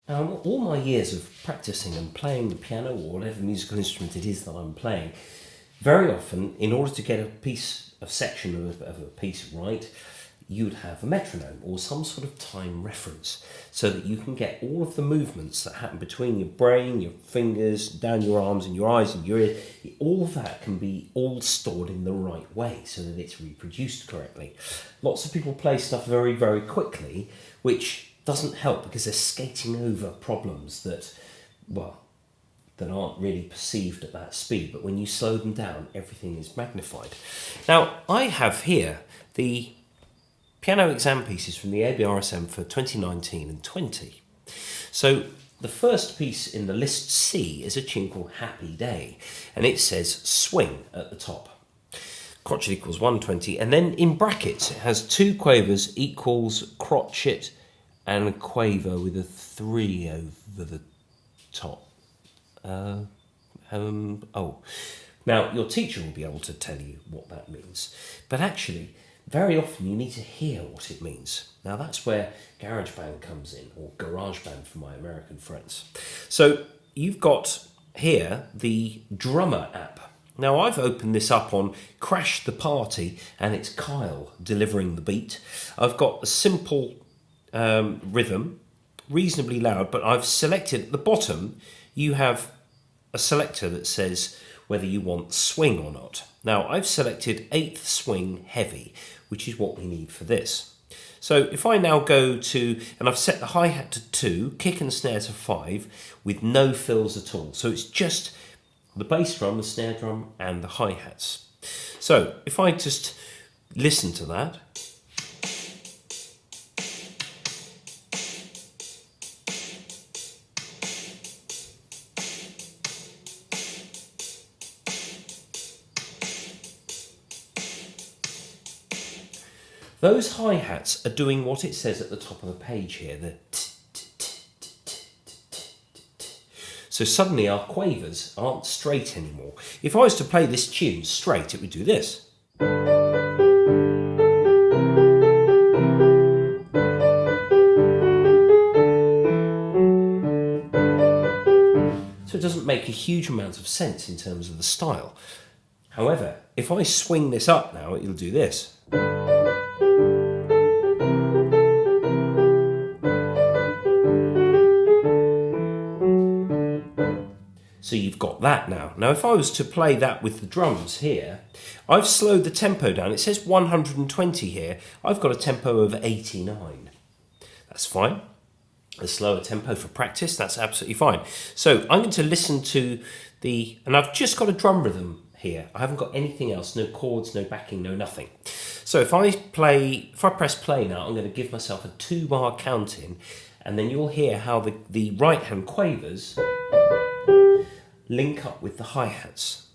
All my years of practicing and playing the piano or whatever musical instrument it is that I'm playing, very often, in order to get a section of a piece right, you'd have a metronome or some sort of time reference so that you can get all of the movements that happen between your brain, your fingers, down your arms and your eyes and your ear. All of that can be all stored in the right way so that it's reproduced correctly. Lots of people play stuff very, very quickly, which doesn't help because they're skating over problems that aren't really perceived at that speed. But when you slow them down, everything is magnified. Now, I have here the piano exam pieces from the ABRSM for 2019 and 20. So the first piece in the list C is a Jingle Happy Day, and it says swing at the top. Crotchet equals 120, and then in brackets it has 2 quavers equals crotchet and a quaver with a 3 over the top. Now your teacher will be able to tell you what that means, but actually very often you need to hear what it means. Now that's where GarageBand comes in, or GarageBand for my American friends. So you've got here the drummer app. Now I've opened this up on Crash the Party and it's Kyle delivering the beat. I've got a simple rhythm, reasonably loud, but I've selected at the bottom, you have a selector that says whether you want swing or not. Now I've selected 8th swing heavy, which is what we need for this. So if I now go to, and I've set the hi-hat to 2, kick and snare to 5, with no fills at all. So it's just the bass drum, the snare drum, and the hi-hats. So if I just listen to that. Those hi-hats are doing what it says at the top of the page here, the so suddenly our quavers aren't straight anymore. If I was to play this tune straight, it would do this. So it doesn't make a huge amount of sense in terms of the style. However, if I swing this up now, it'll do this. So you've got that now. Now if I was to play that with the drums here, I've slowed the tempo down. It says 120 here. I've got a tempo of 89. That's fine. A slower tempo for practice, that's absolutely fine. So I'm going to listen to and I've just got a drum rhythm here. I haven't got anything else, no chords, no backing, no nothing. So if I press play now, I'm going to give myself a 2-bar count in, and then you'll hear how the right hand quavers link up with the hi-hats.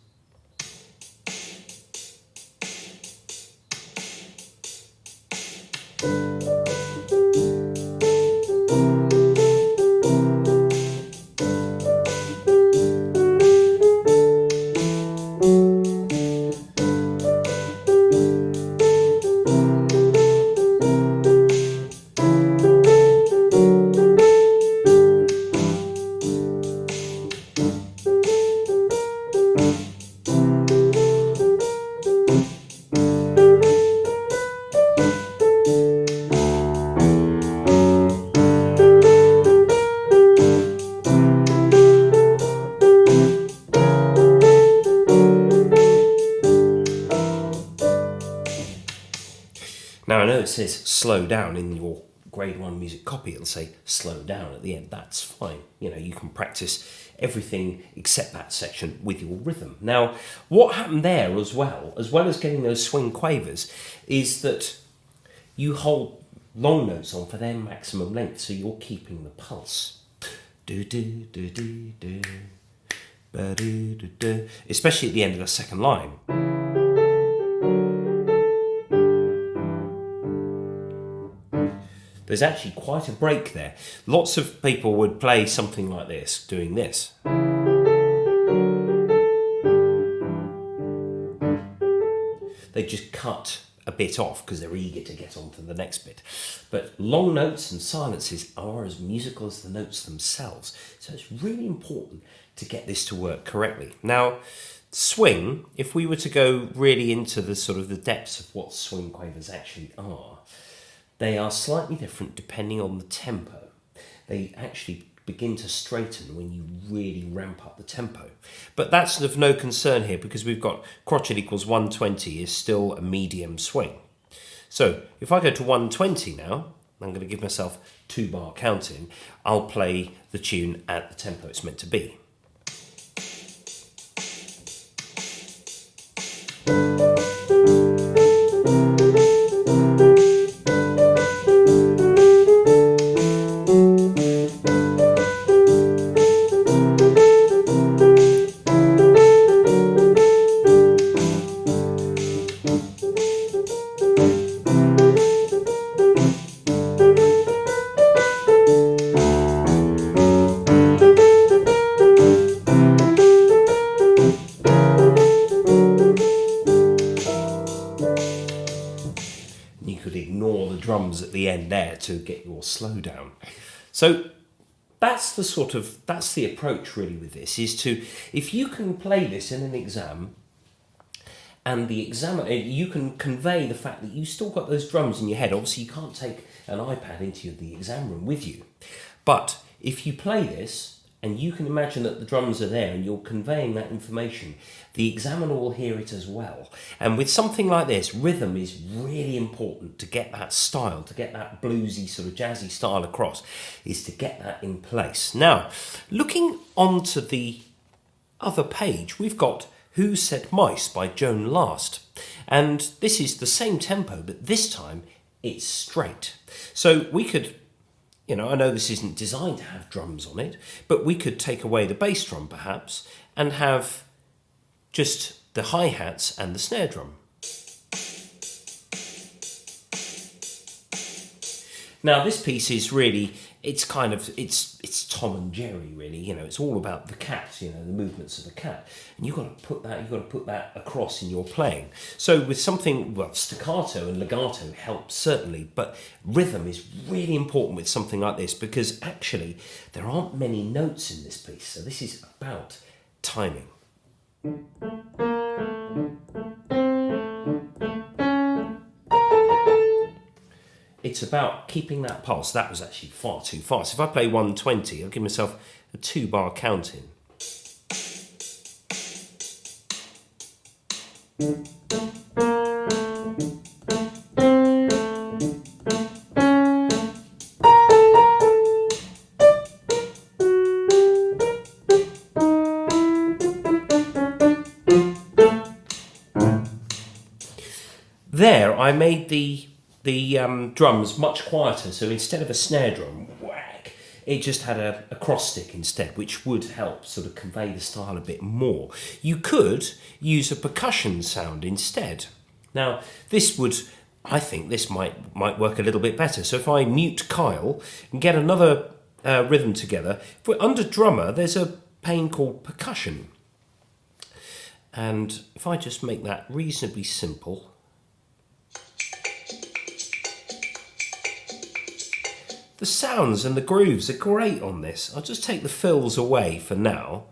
Now I know it says slow down in your grade 1 music copy, it'll say slow down at the end. That's fine. You know, you can practice everything except that section with your rhythm. Now, what happened there as well as getting those swing quavers, is that you hold long notes on for their maximum length, so you're keeping the pulse. Do do do do do, ba do do do, especially at the end of the second line. There's actually quite a break there. Lots of people would play something like this, doing this. They just cut a bit off because they're eager to get on to the next bit. But long notes and silences are as musical as the notes themselves. So it's really important to get this to work correctly. Now, swing, if we were to go really into the sort of the depths of what swing quavers actually are, they are slightly different depending on the tempo. They actually begin to straighten when you really ramp up the tempo. But that's of no concern here because we've got crotchet equals 120 is still a medium swing. So if I go to 120 now, I'm going to give myself 2-bar counting, I'll play the tune at the tempo it's meant to be. At the end there to get your slow down. So that's the approach really with this, is to, if you can play this in an exam and the examiner, you can convey the fact that you still got those drums in your head. Obviously you can't take an iPad into the exam room with you, but if you play this and you can imagine that the drums are there and you're conveying that information, the examiner will hear it as well. And with something like this, rhythm is really important to get that style, to get that bluesy sort of jazzy style across, is to get that in place. Now, looking onto the other page, we've got Who Said Mice by Joan Last. And this is the same tempo, but this time it's straight. So we could, I know this isn't designed to have drums on it, but we could take away the bass drum perhaps and have just the hi-hats and the snare drum. Now this piece is really, it's Tom and Jerry really, it's all about the cat, the movements of the cat. And you've got to put that across in your playing. So with something, staccato and legato helps certainly, but rhythm is really important with something like this because actually there aren't many notes in this piece. So this is about timing. It's about keeping that pulse. That was actually far too fast. If I play 120, I'll give myself a 2-bar count in. There, I made the drums much quieter, so instead of a snare drum, whack, it just had a cross stick instead, which would help sort of convey the style a bit more. You could use a percussion sound instead. Now, I think this might work a little bit better. So if I mute Kyle and get another rhythm together, under drummer, there's a pane called percussion. And if I just make that reasonably simple, the sounds and the grooves are great on this. I'll just take the fills away for now.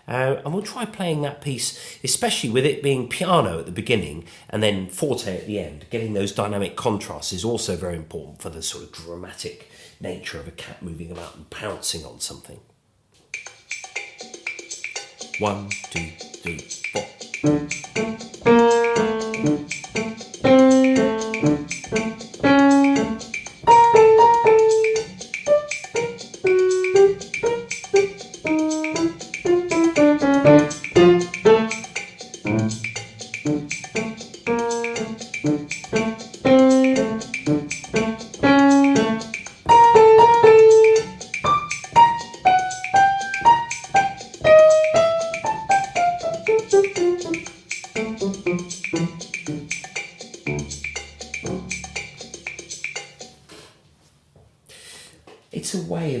And we'll try playing that piece, especially with it being piano at the beginning and then forte at the end. Getting those dynamic contrasts is also very important for the sort of dramatic nature of a cat moving about and pouncing on something. 1, 2, 3, 4.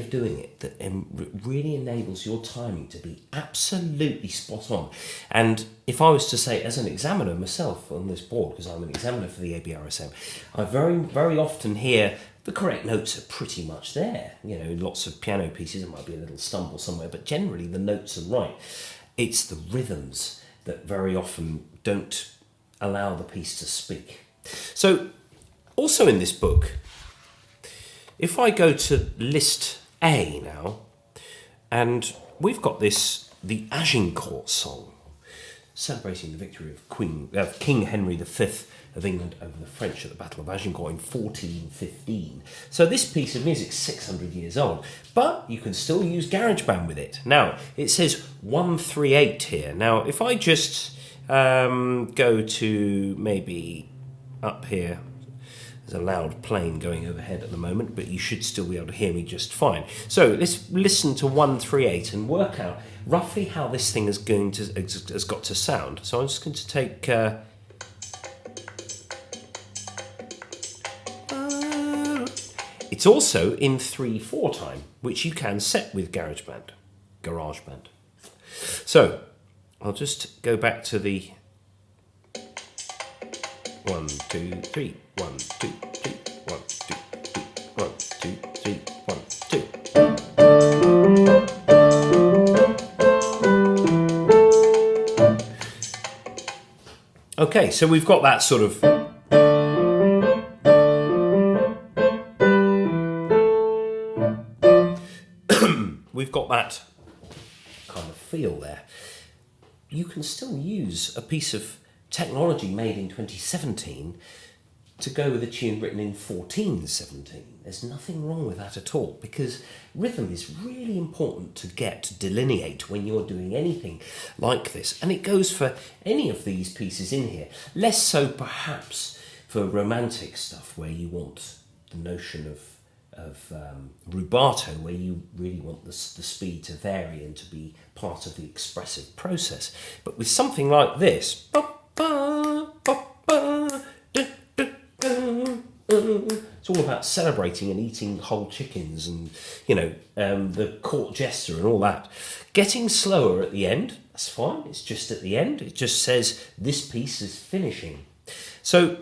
of doing it that really enables your timing to be absolutely spot on. And if I was to say, as an examiner myself on this board, because I'm an examiner for the ABRSM, I very often hear the correct notes are pretty much there. You know, lots of piano pieces, it might be a little stumble somewhere, but generally the notes are right. It's the rhythms that very often don't allow the piece to speak. So, also in this book, if I go to list A now, and we've got the Agincourt Song, celebrating the victory of King Henry V of England over the French at the Battle of Agincourt in 1415. So this piece of music is 600 years old, but you can still use GarageBand with it. Now, it says 138 here. Now, if I just go to maybe up here, there's a loud plane going overhead at the moment, but you should still be able to hear me just fine. So let's listen to 138 and work out roughly how this thing has got to sound. So I'm just going to take it's also in 3/4 time, which you can set with GarageBand. So I'll just go back to the 1, 2, 3, 1, 2, 3, 1, 2, 3, 1, 2, 3, 1, 2. Okay, so we've got that sort of we've got that kind of feel there. You can still use a piece of technology made in 2017 to go with a tune written in 1417. There's nothing wrong with that at all, because rhythm is really important to delineate when you're doing anything like this. And it goes for any of these pieces in here. Less so perhaps for romantic stuff, where you want the notion of rubato, where you really want the speed to vary and to be part of the expressive process. But with something like this, it's all about celebrating and eating whole chickens and, the court jester and all that. Getting slower at the end, that's fine. It's just at the end. It just says this piece is finishing. So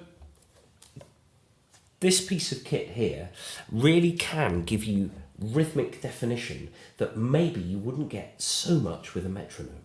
this piece of kit here really can give you rhythmic definition that maybe you wouldn't get so much with a metronome.